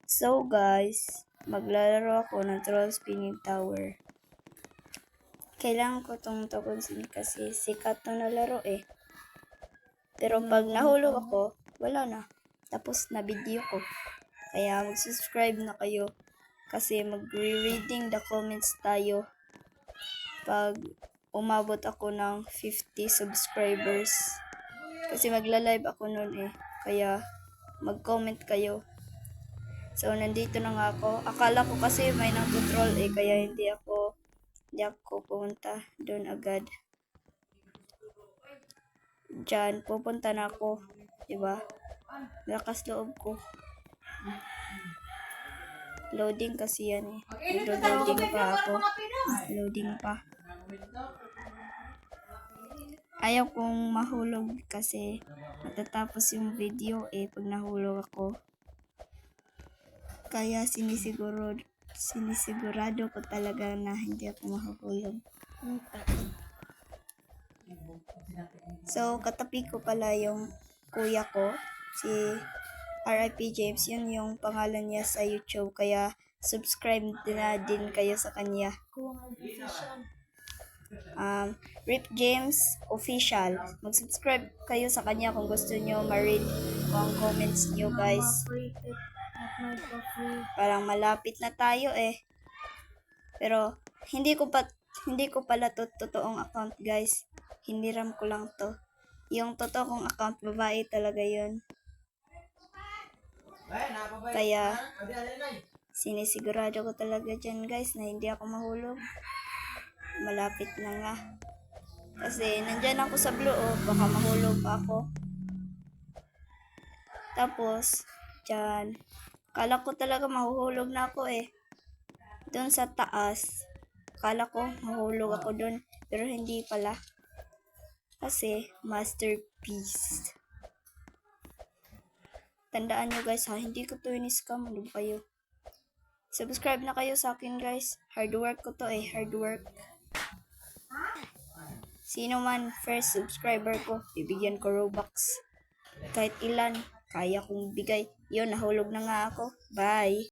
So guys, maglalaro ako ng Troll Spinning Tower. Kailangan ko itong tapusin kasi sikat to na laro eh. Pero pag nahulog ako, wala na. Tapos na video ko. Kaya mag-subscribe na kayo kasi mag-reading the comments tayo pag umabot ako ng 50 subscribers. Kasi magla-live ako noon eh. Kaya mag-comment kayo. So, nandito na nga ako. Akala ko kasi may nang-control eh, kaya hindi ako pumunta doon agad. Diyan, pupunta na ako. Diba? Lakas loob ko. Loading kasi yan eh. Loading pa ako. Loading pa. Ayaw kong mahulog kasi matatapos yung video eh pag nahulog ako. Kaya sinisigurado ko talaga na hindi ako mahuhulog. So, katabi ko pala yung kuya ko, si RIP James. Yun yung pangalan niya sa YouTube. Kaya, subscribe na din kayo sa kanya. Rip James Official. Mag-subscribe kayo sa kanya kung gusto nyo ma-read ang comments nyo, guys. Parang malapit na tayo eh. Pero, hindi ko pala to totoong account, guys. Hiniram ko lang to. Yung totoo kong account, babae talaga yun. Kaya, sinisigurado ko talaga dyan, guys, na hindi ako mahulog. Malapit na nga. Kasi, nandyan ako sa blue, oh, baka mahulog pa ako. Tapos, dyan, kala ko talaga mahuhulog na ako eh. Doon sa taas, kala ko mahulog ako doon, pero hindi pala. Kasi, masterpiece. Tandaan nyo guys ha, hindi ko to in-scam. Ano ba kayo? Subscribe na kayo sa akin guys. Hard work ko to eh, hard work. Sino man first subscriber ko, bibigyan ko Robux. Kahit ilan, kaya kong bigay. Yun, nahulog na nga ako. Bye!